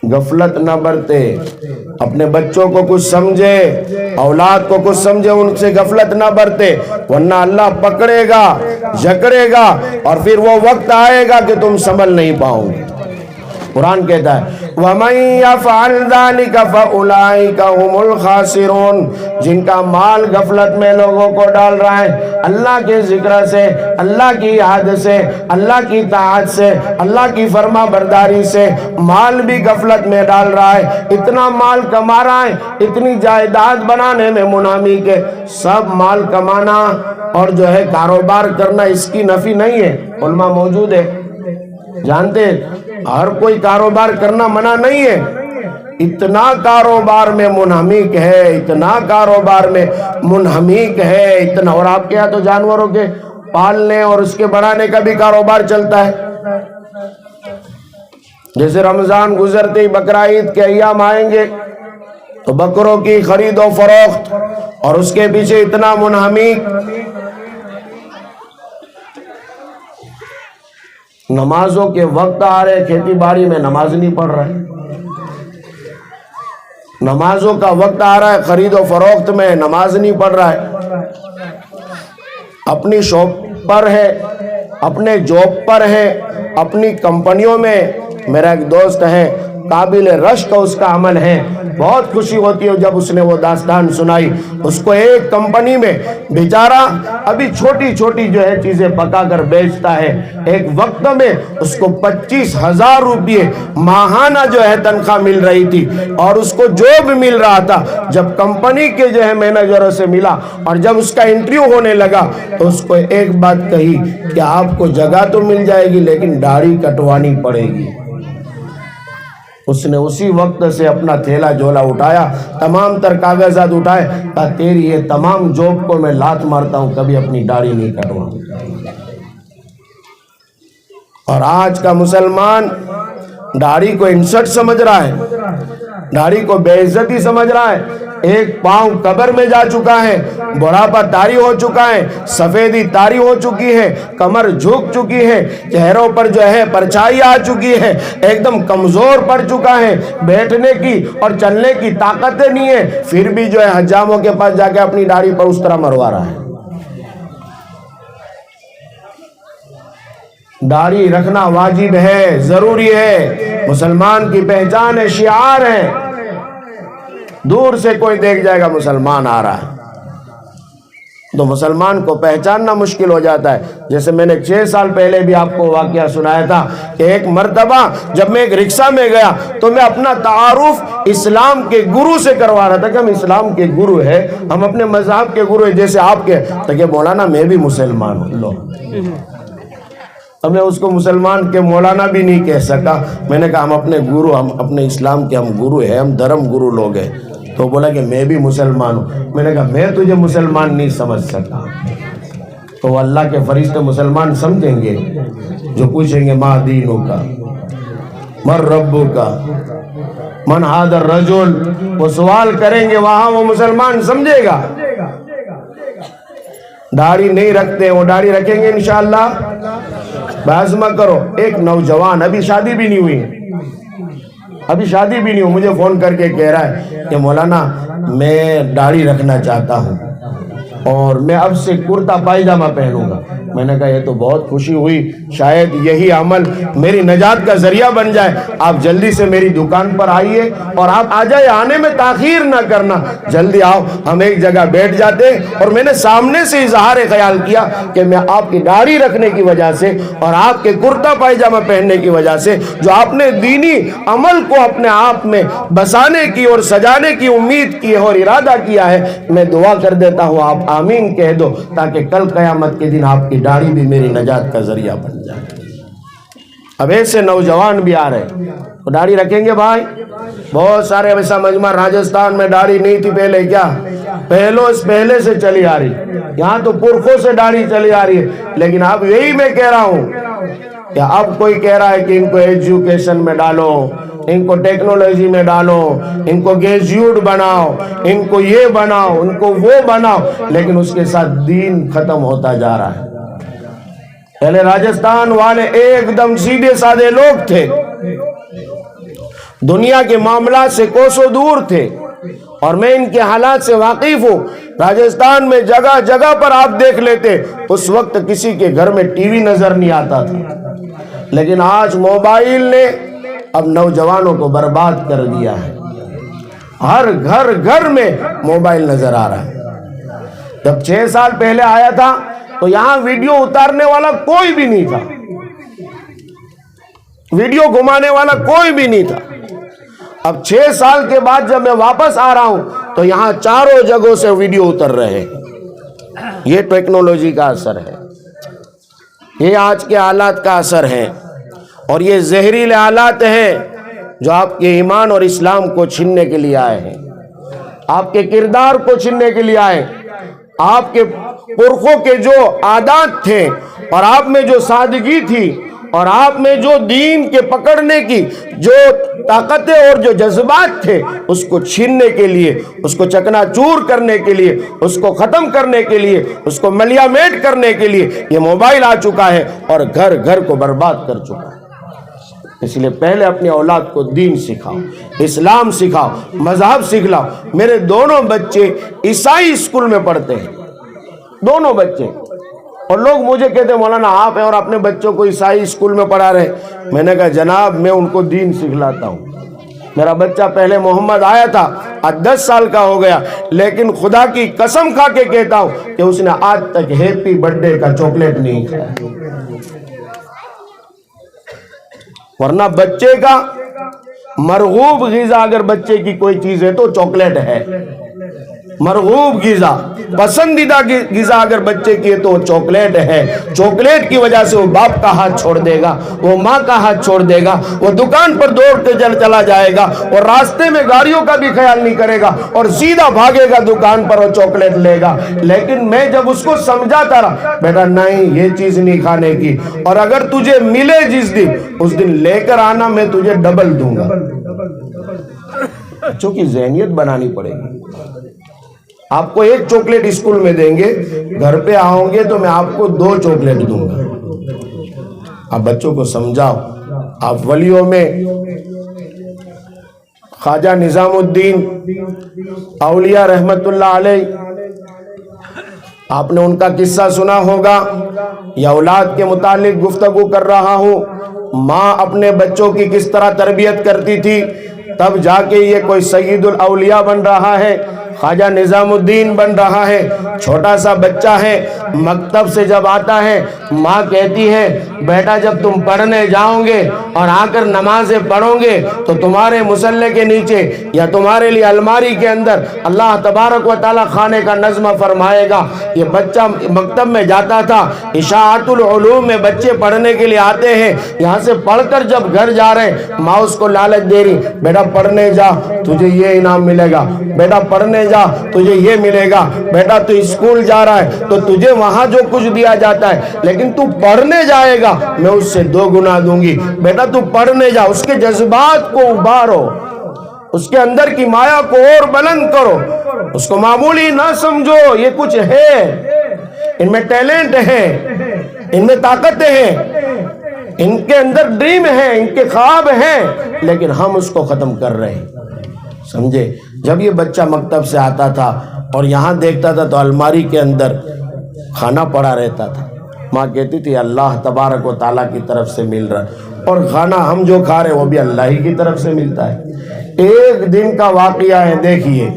غفلت نہ برتے، اپنے بچوں کو کچھ سمجھے، اولاد کو کچھ سمجھے، ان سے غفلت نہ برتے، ورنہ اللہ پکڑے گا، جکڑے گا، اور پھر وہ وقت آئے گا کہ تم سنبھل نہیں پاؤ گے۔ قرآن کہتا ہے وَمَن يَفْعَلْ ذَلِكَ فَأُولَٰئِكَ هُمُ الْخَاسِرُونَ، جن کا مال غفلت میں لوگوں کو ڈال رہا ہے اللہ کے ذکر سے، اللہ کی یاد سے، اللہ کی طاعت سے، اللہ کی فرما برداری سے، مال بھی غفلت میں ڈال رہا ہے، اتنا مال کما رہا ہے، اتنی جائیداد بنانے میں منہمک ہے۔ سب مال کمانا اور جو ہے کاروبار کرنا اس کی نفی نہیں ہے، علماء موجود ہے جانتے ہیں، ہر کوئی کاروبار کرنا منع نہیں ہے، اتنا کاروبار میں منہمک ہے، اتنا کاروبار میں منہمک ہے اتنا۔ اور آپ کے یہاں تو جانوروں کے پالنے اور اس کے بڑھانے کا بھی کاروبار چلتا ہے، جیسے رمضان گزرتے ہی بقرہ عید کے ایام آئیں گے تو بکروں کی خرید و فروخت اور اس کے پیچھے اتنا منہمک۔ نمازوں کے وقت آ رہے، کھیتی باڑی میں نماز نہیں پڑھ رہے، نمازوں کا وقت آ رہا ہے، خرید و فروخت میں نماز نہیں پڑھ رہا ہے، اپنی شاپ پر ہے، اپنے جاب پر ہے، اپنی کمپنیوں میں۔ میرا ایک دوست ہے، قابل رشک اس کا عمل ہے، بہت خوشی ہوتی ہے جب اس نے وہ داستان سنائی۔ اس کو ایک کمپنی میں بیچارہ ابھی چھوٹی چھوٹی جو ہے چیزیں پکا کر بیچتا ہے، ایک وقت میں اس کو 25,000 روپے ماہانہ جو ہے تنخواہ مل رہی تھی، اور اس کو جو بھی مل رہا تھا جب کمپنی کے جو ہے مینیجروں سے ملا اور جب اس کا انٹرویو ہونے لگا تو اس کو ایک بات کہی کہ آپ کو جگہ تو مل جائے گی لیکن داڑھی کٹوانی پڑے گی۔ اس نے اسی وقت سے اپنا تھیلا جھولا اٹھایا، تمام تر کاغذات اٹھائے، کہا تیری یہ تمام جاب کو میں لات مارتا ہوں، کبھی اپنی داڑھی نہیں کٹواؤں۔ اور آج کا مسلمان داڑھی کو انسلٹ سمجھ رہا ہے، داڑھی کو بے عزتی سمجھ رہا ہے، ایک پاؤں قبر میں جا چکا ہے، بڑھاپا طاری ہو چکا ہے، سفیدی طاری ہو چکی ہے، کمر جھک چکی ہے، چہروں پر جو ہے پرچھائی آ چکی ہے، ایک دم کمزور پڑ چکا ہے، بیٹھنے کی اور چلنے کی طاقتیں نہیں ہے، پھر بھی جو ہے حجاموں کے پاس جا کے اپنی داڑھی پر اس طرح مروا رہا ہے۔ داڑھی رکھنا واجب ہے، ضروری ہے، مسلمان کی پہچان ہے، شعار ہے، دور سے کوئی دیکھ جائے گا مسلمان آ رہا ہے تو مسلمان کو پہچاننا مشکل ہو جاتا ہے۔ جیسے میں نے 6 سال پہلے بھی آپ کو واقعہ سنایا تھا کہ ایک مرتبہ جب میں ایک رکشہ میں گیا تو میں اپنا تعارف اسلام کے گرو سے کروا رہا تھا کہ ہم اسلام کے گرو ہیں، ہم اپنے مذہب کے گرو ہیں جیسے آپ کے، تو کہ مولانا میں بھی مسلمان ہوں۔ لو، اب میں اس کو مسلمان کے مولانا بھی نہیں کہہ سکا، میں نے کہا ہم اپنے گرو، ہم اپنے اسلام کے ہم گرو ہیں، ہم دھرم گرو لوگ ہیں۔ تو بولا کہ میں بھی مسلمان ہوں۔ میں نے کہا میں تجھے مسلمان نہیں سمجھ سکتا۔ تو اللہ کے فرشتے مسلمان سمجھیں گے جو پوچھیں گے ما دینو کا، من ربو کا، من هذا الرجل، وہ سوال کریں گے وہاں، وہ مسلمان سمجھے گا۔ داڑھی نہیں رکھتے، وہ داڑھی رکھیں گے انشاءاللہ۔ بحث مت کرو۔ ایک نوجوان، ابھی شادی بھی نہیں ہوئی، ابھی شادی بھی نہیں ہو، مجھے فون کر کے کہہ رہا ہے کہ مولانا میں داڑھی رکھنا چاہتا ہوں اور میں اب سے کرتا پائجامہ پہنوں گا۔ میں نے کہا یہ تو بہت خوشی ہوئی، شاید یہی عمل میری نجات کا ذریعہ بن جائے۔ آپ جلدی سے میری دکان پر آئیے، اور آپ آ جائے، آنے میں تاخیر نہ کرنا، جلدی آؤ، ہم ایک جگہ بیٹھ جاتے۔ اور میں نے سامنے سے اظہار خیال کیا کہ میں آپ کی داڑھی رکھنے کی وجہ سے اور آپ کے کرتا پائجامہ پہننے کی وجہ سے جو آپ نے دینی عمل کو اپنے آپ میں بسانے کی اور سجانے کی امید کی اور ارادہ کیا ہے، میں دعا کر دیتا ہوں آپ آمین کہہ دو، تاکہ کل قیامت کے دن آپ کی داڑھی بھی میری نجات کا ذریعہ بن جائے۔ اب ایسے نوجوان بھی آ رہے تو داڑھی رکھیں گے بھائی؟ بہت سارے ایسا مجمع راجستھان میں داڑھی نہیں تھی پہلے، کیا پہلے سے چلی آ رہی، یہاں تو پرخوں سے داڑھی چلی آ رہی ہے۔ لیکن اب یہی میں کہہ رہا ہوں کہ اب کوئی کہہ رہا ہے کہ ان کو ایجوکیشن میں ڈالو، ان کو ٹیکنالوجی میں ڈالو، ان کو گریجویٹ بناؤ، ان کو یہ بناؤ، ان کو وہ بناؤ، لیکن اس کے ساتھ دین ختم ہوتا جا رہا ہے۔ پہلے راجستھان والے ایک دم سیدھے سادے لوگ تھے، دنیا کے معاملات سے کوسوں دور تھے، اور میں ان کے حالات سے واقف ہوں۔ راجستھان میں جگہ جگہ پر آپ دیکھ لیتے، اس وقت کسی کے گھر میں ٹی وی نظر نہیں آتا تھا، لیکن آج موبائل نے اب نوجوانوں کو برباد کر دیا ہے۔ ہر گھر میں موبائل نظر آ رہا ہے۔ جب 6 سال پہلے آیا تھا تو یہاں ویڈیو اتارنے والا کوئی بھی نہیں تھا، ویڈیو گھمانے والا کوئی بھی نہیں تھا۔ اب 6 سال کے بعد جب میں واپس آ رہا ہوں تو یہاں چاروں جگہوں سے ویڈیو اتر رہے ہیں۔ یہ ٹیکنالوجی کا اثر ہے، یہ آج کے حالات کا اثر ہے، اور یہ زہریلے حالات ہیں جو آپ کے ایمان اور اسلام کو چھیننے کے لیے آئے ہیں، آپ کے کردار کو چھیننے کے لیے آئے، آپ کے پرخوں کے جو عادات تھے اور آپ میں جو سادگی تھی اور آپ میں جو دین کے پکڑنے کی جو طاقتیں اور جو جذبات تھے، اس کو چھیننے کے لیے، اس کو چکنا چور کرنے کے لیے، اس کو ختم کرنے کے لیے، اس کو ملیا میٹ کرنے کے لیے یہ موبائل آ چکا ہے اور گھر کو برباد کر چکا ہے۔ اس لیے پہلے اپنی اولاد کو دین سکھاؤ، اسلام سکھاؤ، مذہب سکھلاؤ۔ میرے دونوں بچے عیسائی اسکول میں پڑھتے ہیں، دونوں بچے، اور لوگ مجھے کہتے ہیں مولانا آپ ہیں اور اپنے بچوں کو عیسائی اسکول میں پڑھا رہے۔ میں نے کہا جناب میں ان کو دین سکھلاتا ہوں۔ میرا بچہ پہلے محمد آیا تھا، آج 10 سال کا ہو گیا، لیکن خدا کی قسم کھا کے کہتا ہوں کہ اس نے آج تک ہیپی برتھ ڈے کا چاکلیٹ نہیں کھایا۔ ورنہ بچے کا مرغوب غذا اگر بچے کی کوئی چیز ہے تو چاکلیٹ ہے، مرغوب غذا، پسندیدہ غذا اگر بچے کی ہے تو چاکلیٹ ہے۔ چاکلیٹ کی وجہ سے وہ باپ کا ہاتھ چھوڑ دے گا، وہ ماں کا ہاتھ چھوڑ دے گا، وہ دکان پر دوڑ کے چلا جائے گا اور راستے میں گاڑیوں کا بھی خیال نہیں کرے گا اور سیدھا بھاگے گا دکان پر اور چاکلیٹ لے گا۔ لیکن میں جب اس کو سمجھاتا رہا بیٹا نہیں یہ چیز نہیں کھانے کی، اور اگر تجھے ملے جس دن اس دن لے کر آنا، میں تجھے ڈبل دوں گا۔ بچوں کی ذہنیت بنانی پڑے گی۔ آپ کو 1 چاکلیٹ اسکول میں دیں گے، گھر پہ آؤں گے تو میں آپ کو 2 چاکلیٹ دوں گا۔ آپ بچوں کو سمجھاؤ۔ آپ ولیوں میں خواجہ نظام الدین اولیاء رحمت اللہ علیہ، آپ نے ان کا قصہ سنا ہوگا۔ یا اولاد کے متعلق گفتگو کر رہا ہوں، ماں اپنے بچوں کی کس طرح تربیت کرتی تھی، تب جا کے یہ کوئی سید الاولیاء بن رہا ہے، خواجہ نظام الدین بن رہا ہے۔ چھوٹا سا بچہ ہے، مکتب سے جب آتا ہے ماں کہتی ہے بیٹا جب تم پڑھنے جاؤ گے اور آ کر نمازیں پڑھو گے تو تمہارے مصلے کے نیچے یا تمہارے لیے الماری کے اندر اللہ تبارک و تعالیٰ کھانے کا نظم فرمائے گا۔ یہ بچہ مکتب میں جاتا تھا، اشاعت العلوم میں بچے پڑھنے کے لیے آتے ہیں، یہاں سے پڑھ کر جب گھر جا رہے ہیں ماں اس کو لالچ دے رہی بیٹا پڑھنے جا تجھے یہ انعام ملے گا، بیٹا پڑھنے جا تجھے یہ ملے گا، بیٹا تو اسکول جا رہا ہے تو تجھے وہاں جو کچھ دیا جاتا ہے، لیکن تو پڑھنے جائے گا میں اس سے 2 گنا دوں گی۔ بیٹا تو پڑھنے جا، اس کے جذبات کو ابھارو، اس کے اندر کی مایا کو اور بلند کرو، اس کو معمولی نہ سمجھو۔ یہ کچھ ہے، ان میں ٹیلنٹ ہے، ان میں طاقتیں ہیں، ان کے اندر ڈریم ہے، ان کے خواب ہیں، لیکن ہم اس کو ختم کر رہے ہیں۔ سمجھے؟ جب یہ بچہ مکتب سے آتا تھا اور یہاں دیکھتا تھا تو الماری کے اندر کھانا پڑا رہتا تھا، ماں کہتی تھی اللہ تبارک و تعالیٰ کی طرف سے مل رہا ہے، اور کھانا ہم جو کھا رہے وہ بھی اللہ ہی کی طرف سے ملتا ہے۔ ایک دن کا واقعہ ہے، دیکھیے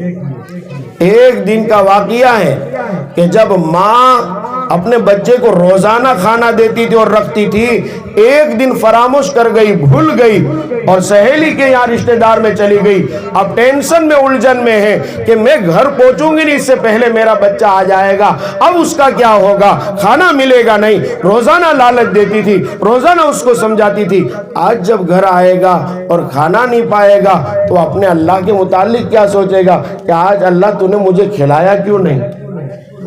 ایک دن کا واقعہ ہے کہ جب ماں اپنے بچے کو روزانہ کھانا دیتی تھی اور رکھتی تھی، ایک دن فراموش کر گئی، بھول گئی اور سہیلی کے یہاں رشتہ دار میں چلی گئی۔ اب ٹینشن میں الجھن میں ہے کہ میں گھر پہنچوں گی نہیں، اس سے پہلے میرا بچہ آ جائے گا، اب اس کا کیا ہوگا، کھانا ملے گا نہیں۔ روزانہ لالچ دیتی تھی، روزانہ اس کو سمجھاتی تھی۔ آج جب گھر آئے گا اور کھانا نہیں پائے گا تو اپنے اللہ کے متعلق کیا سوچے گا کہ آج اللہ تو نے مجھے کھلایا کیوں نہیں۔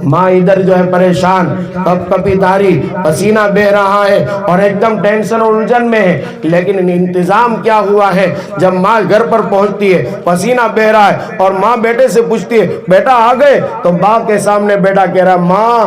ماں ادھر جو ہے پریشان، کپ کپی تاری، پسینہ بہ رہا ہے اور ایک دم ٹینشن اور الجھن میں ہے، لیکن انتظام کیا ہوا ہے، جب ماں گھر پر پہنچتی ہے پسینہ بہ رہا ہے اور ماں بیٹے سے پوچھتی ہے بیٹا آ گئے، تو باپ کے سامنے بیٹا کہہ رہا ماں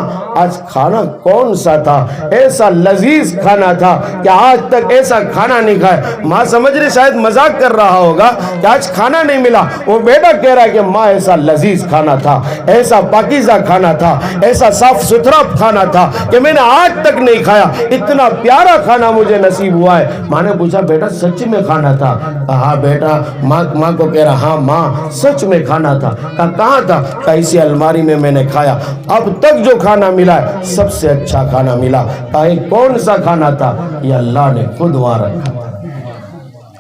آج کھانا کون سا تھا، ایسا لذیذ کھانا تھا کہ آج تک ایسا کھانا نہیں کھایا۔ ماں سمجھ رہی شاید مذاق کر رہا ہوگا کہ آج کھانا نہیں ملا، وہ بیٹا کہہ رہا ہے کہ ماں ایسا لذیذ کھانا تھا، ایسا پاکیزہ کھانا تھا تھا, ایسا صاف ستھرا کھانا تھا کہ میں نے آج تک نہیں کھایا, اتنا پیارا کھانا مجھے نصیب ہوا ہے. ماں نے پوچھا بیٹا سچ میں کھانا تھا؟ کہا بیٹا, ماں کو کہہ رہا ہاں ماں سچ میں کھانا تھا. کہا کہاں تھا؟ کہا اسی الماری میں نے کھایا, اب تک جو کھانا ملا ہے سب سے اچھا کھانا ملا. کہا یہ کون سا کھانا تھا؟ یہ اللہ نے خود وہاں رکھا.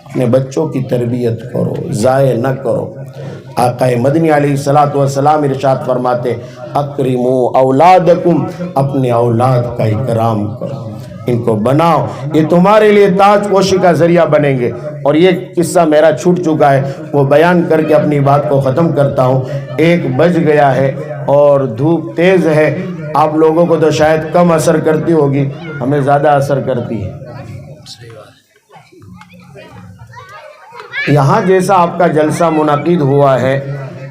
اپنے بچوں کی تربیت کرو, ضائع نہ کرو. آقا مدنی علیہ الصلوۃ والسلام ارشاد فرماتے اکرموا اولادکم, اپنے اولاد کا اکرام کرو, ان کو بناؤ, یہ تمہارے لیے تاج پوشی کا ذریعہ بنیں گے. اور یہ قصہ میرا چھوٹ چکا ہے, وہ بیان کر کے اپنی بات کو ختم کرتا ہوں. 1 بج گیا ہے اور دھوپ تیز ہے. آپ لوگوں کو تو شاید کم اثر کرتی ہوگی, ہمیں زیادہ اثر کرتی ہے. یہاں جیسا آپ کا جلسہ منعقد ہوا ہے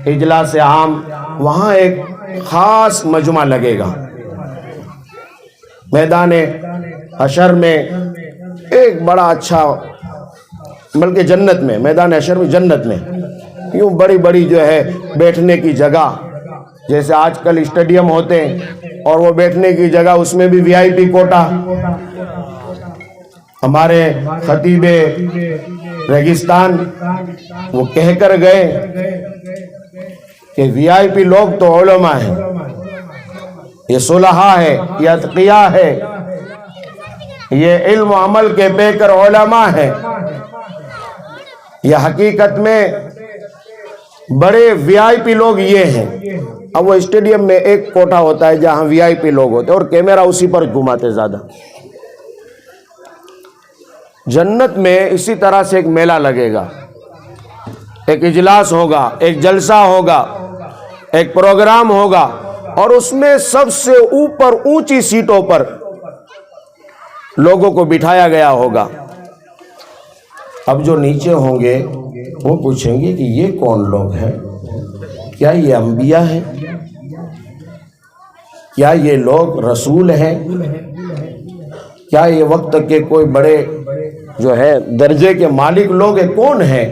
اجلاس عام, وہاں ایک خاص مجمع لگے گا میدان حشر میں, ایک بڑا اچھا, بلکہ جنت میں, میدان حشر میں جنت میں یوں بڑی بڑی جو ہے بیٹھنے کی جگہ, جیسے آج کل اسٹیڈیم ہوتے ہیں اور وہ بیٹھنے کی جگہ, اس میں بھی وی آئی پی کوٹا. ہمارے خطیب ریگستان وہ کہہ کر گئے کہ وی آئی پی لوگ تو علماء ہیں, یہ صلحاء ہے, یہ اتقیاء ہے, یہ علم و عمل کے پیکر علماء ہیں. یہ حقیقت میں بڑے وی آئی پی لوگ یہ ہیں. اب وہ اسٹیڈیم میں ایک کوٹا ہوتا ہے جہاں وی آئی پی لوگ ہوتے ہیں اور کیمرہ اسی پر گھماتے زیادہ. جنت میں اسی طرح سے ایک میلہ لگے گا, ایک اجلاس ہوگا, ایک جلسہ ہوگا, ایک پروگرام ہوگا, اور اس میں سب سے اوپر اونچی سیٹوں پر لوگوں کو بٹھایا گیا ہوگا. اب جو نیچے ہوں گے وہ پوچھیں گے کہ یہ کون لوگ ہیں؟ کیا یہ انبیاء ہیں؟ کیا یہ لوگ رسول ہیں؟ کیا یہ وقت کے کوئی بڑے جو ہے درجے کے مالک لوگ ہیں؟ کون ہیں؟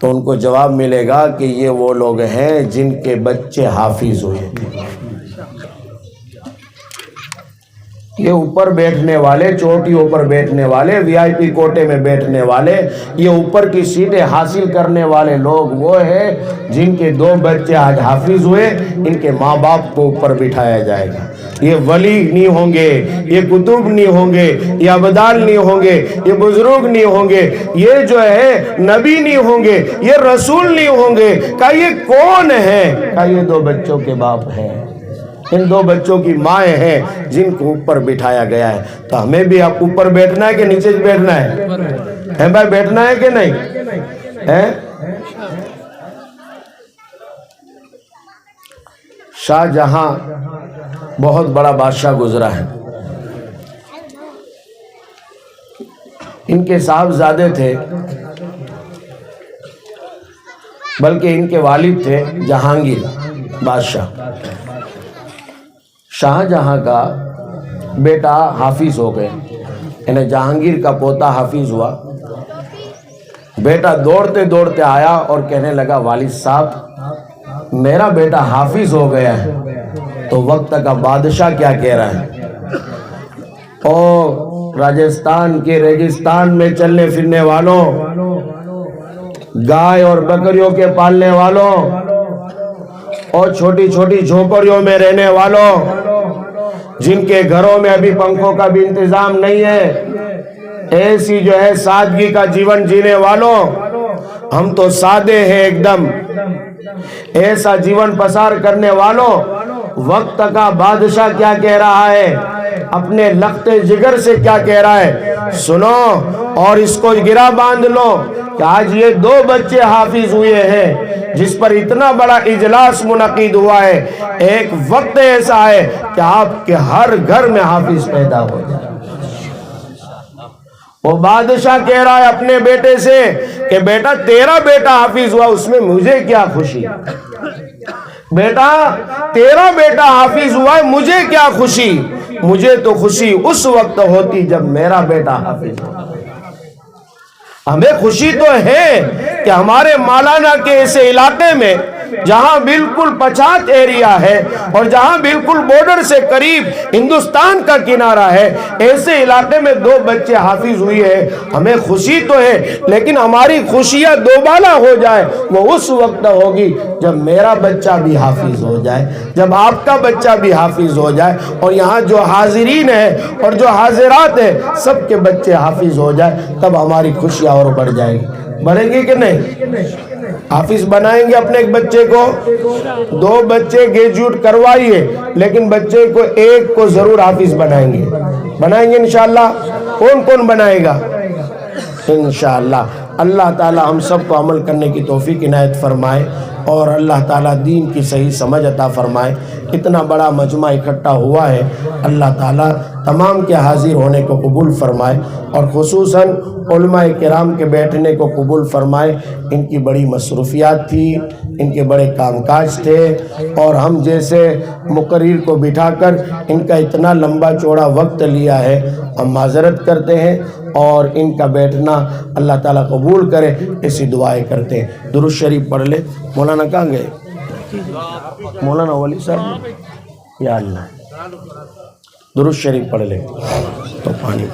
تو ان کو جواب ملے گا کہ یہ وہ لوگ ہیں جن کے بچے حافظ ہوئے تھے. یہ اوپر بیٹھنے والے, چوٹی اوپر بیٹھنے والے, وی آئی پی کوٹے میں بیٹھنے والے, یہ اوپر کی سیٹیں حاصل کرنے والے لوگ وہ ہیں جن کے 2 بچے آج حافظ ہوئے. ان کے ماں باپ کو اوپر بٹھایا جائے گا. یہ ولی نہیں ہوں گے, یہ کتب نہیں ہوں گے, یہ ابدال نہیں ہوں گے, یہ بزرگ نہیں ہوں گے, یہ جو ہے نبی نہیں ہوں گے, یہ رسول نہیں ہوں گے. کہ یہ کون ہے؟ کہ یہ 2 بچوں کے باپ ہیں, ان 2 بچوں کی مائیں ہیں جن کو اوپر بٹھایا گیا ہے. تو ہمیں بھی آپ اوپر بیٹھنا ہے کہ نیچے بیٹھنا ہے بھائی؟ بیٹھنا ہے کہ نہیں ہے؟ شاہ جہاں بہت بڑا بادشاہ گزرا ہے. ان کے صاحبزادے تھے, بلکہ ان کے والد تھے جہانگیر بادشاہ. شاہ جہاں کا بیٹا حافظ ہو گئے, یعنی جہانگیر کا پوتا حافظ ہوا. بیٹا دوڑتے دوڑتے آیا اور کہنے لگا والد صاحب میرا بیٹا حافظ ہو گیا ہے, تو وقت کا بادشاہ کیا کہہ رہا ہے؟ او راجستھان کے ریگستان میں چلنے پھرنے والوں, گائے اور بکریوں کے پالنے والوں, اور چھوٹی چھوٹی جھونپڑیوں میں رہنے والوں, جن کے گھروں میں ابھی پنکھوں کا بھی انتظام نہیں ہے, ایسی جو ہے سادگی کا جیون جینے والوں, ہم تو سادے ہیں ایک دم, ایسا جیون پسار کرنے والوں, وقت کا بادشاہ کیا کہہ رہا ہے, اپنے لخت جگر سے کیا کہہ رہا ہے, سنو اور اس کو گرا باندھ لو کہ آج یہ 2 بچے حافظ ہوئے ہیں جس پر اتنا بڑا اجلاس منعقد ہوا ہے. ایک وقت ایسا ہے کہ آپ کے ہر گھر میں حافظ پیدا ہو جائے. وہ بادشاہ کہہ رہا ہے اپنے بیٹے سے کہ بیٹا تیرا بیٹا حافظ ہوا, اس میں مجھے کیا خوشی, بیٹا تیرا بیٹا حافظ ہوا ہے مجھے کیا خوشی, مجھے تو خوشی اس وقت ہوتی جب میرا بیٹا حافظ ہوا. ہمیں خوشی تو ہے کہ ہمارے مولانا کے ایسے علاقے میں جہاں بالکل پچھات ایریا ہے اور جہاں بالکل بارڈر سے قریب ہندوستان کا کنارہ ہے، ایسے علاقے میں 2 بچے حافظ ہوئی ہے، ہمیں خوشی تو ہے، لیکن ہماری خوشیاں دوبالا ہو جائے وہ اس وقت ہوگی جب میرا بچہ بھی حافظ ہو جائے، جب آپ کا بچہ بھی حافظ ہو جائے، اور یہاں جو حاضرین ہیں اور جو حاضرات ہیں سب کے بچے حافظ ہو جائے، تب ہماری خوشیاں اور بڑھ جائیں گی۔ بڑھیں گی کہ نہیں؟ حافظ بنائیں گے اپنے ایک بچے کو، 2 بچے گریجویٹ کروائیے، لیکن بچے کو ایک کو ضرور حافظ بنائیں گے انشاءاللہ۔ کون کون بنائے گا؟ انشاءاللہ۔ اللہ تعالی ہم سب کو عمل کرنے کی توفیق عنایت فرمائے، اور اللہ تعالیٰ دین کی صحیح سمجھ عطا فرمائے۔ اتنا بڑا مجمع اکٹھا ہوا ہے، اللہ تعالیٰ تمام کے حاضر ہونے کو قبول فرمائے، اور خصوصاً علماء کرام کے بیٹھنے کو قبول فرمائے۔ ان کی بڑی مصروفیات تھی، ان کے بڑے کام کاج تھے، اور ہم جیسے مقرر کو بٹھا کر ان کا اتنا لمبا چوڑا وقت لیا ہے، ہم معذرت کرتے ہیں، اور ان کا بیٹھنا اللہ تعالیٰ قبول کرے، ایسی دعائیں کرتے ہیں۔ درود شریف پڑھ لے۔ مولانا کہاں گئے؟ مولانا ولی صاحب، یا اللہ، درود شریف پڑھ لے تو پانی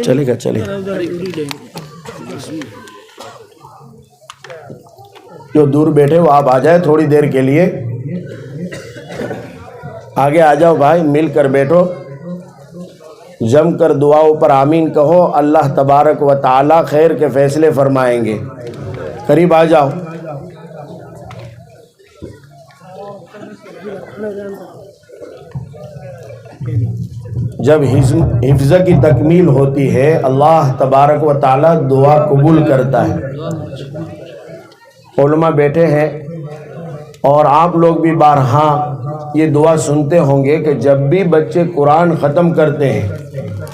چلے گا، چلے گا۔ جو دور بیٹھے وہ آپ آ جائے تھوڑی دیر کے لیے، آگے آ جاؤ بھائی، مل کر بیٹھو، جم کر دعاؤں پر آمین کہو، اللہ تبارک و تعالی خیر کے فیصلے فرمائیں گے۔ قریب آ جاؤ۔ جب حفظ کی تکمیل ہوتی ہے اللہ تبارک و تعالی دعا قبول کرتا ہے۔ علماء بیٹھے ہیں اور آپ لوگ بھی بارہا یہ دعا سنتے ہوں گے کہ جب بھی بچے قرآن ختم کرتے ہیں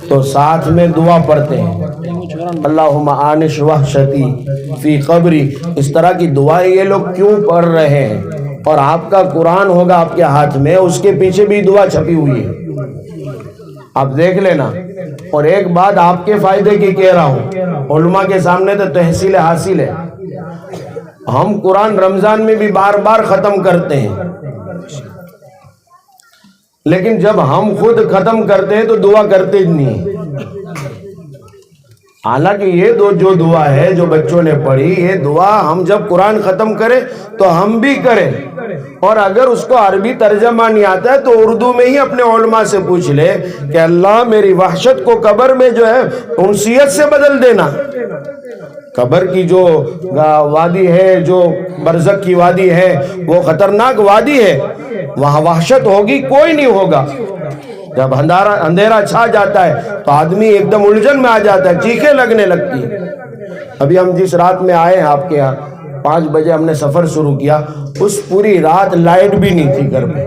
تو ساتھ میں دعا پڑھتے ہیں، اللہم آنش وحشتی فی قبری۔ اس طرح کی دعائیں یہ لوگ کیوں پڑھ رہے ہیں؟ اور آپ کا قرآن ہوگا آپ کے ہاتھ میں، اس کے پیچھے بھی دعا چھپی ہوئی ہے، آپ دیکھ لینا۔ اور ایک بات آپ کے فائدے کی کہہ رہا ہوں، علماء کے سامنے تو تحصیل حاصل ہے، ہم قرآن رمضان میں بھی بار بار ختم کرتے ہیں، لیکن جب ہم خود ختم کرتے ہیں تو دعا کرتے ہی نہیں۔ حالانکہ یہ جو دعا ہے جو بچوں نے پڑھی، یہ دعا ہم جب قرآن ختم کریں تو ہم بھی کریں، اور اگر اس کو عربی ترجمہ نہیں آتا ہے تو اردو میں ہی اپنے علماء سے پوچھ لے کہ اللہ میری وحشت کو قبر میں جو ہے انسیت سے بدل دینا۔ قبر کی جو وادی ہے، جو برزخ کی وادی ہے، وہ خطرناک وادی ہے، وہاں وحشت ہوگی، کوئی نہیں ہوگا۔ جب اندھیرا چھا جاتا ہے تو آدمی ایک دم الجھن میں آ جاتا ہے، چیخیں لگنے لگتی ہیں۔ ابھی ہم جس رات میں آئے ہیں آپ کے یہاں 5 بجے ہم نے سفر شروع کیا، اس پوری رات لائٹ بھی نہیں تھی گھر میں۔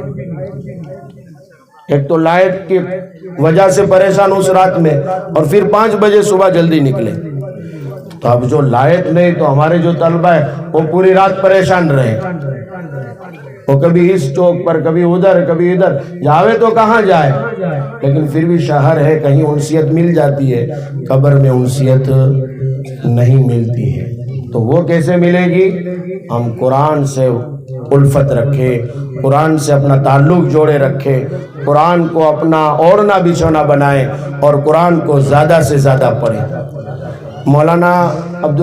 ایک تو لائٹ کی وجہ سے پریشان اس رات میں، اور پھر 5 بجے صبح جلدی نکلے، تو اب جو لائٹ نہیں تو ہمارے جو طلبہ ہے وہ پوری رات پریشان رہے، وہ کبھی اس چوک پر، کبھی ادھر، کبھی ادھر، جاوے تو کہاں جائے، لیکن پھر بھی شہر ہے، کہیں انسیت مل جاتی ہے، قبر میں انسیت نہیں ملتی ہے۔ تو وہ کیسے ملے گی؟ ہم قرآن سے الفت رکھے، قرآن سے اپنا تعلق جوڑے رکھے، قرآن کو اپنا اوڑھنا بچھونا بنائیں، اور قرآن کو زیادہ سے زیادہ پڑھیں۔ مولانا عبد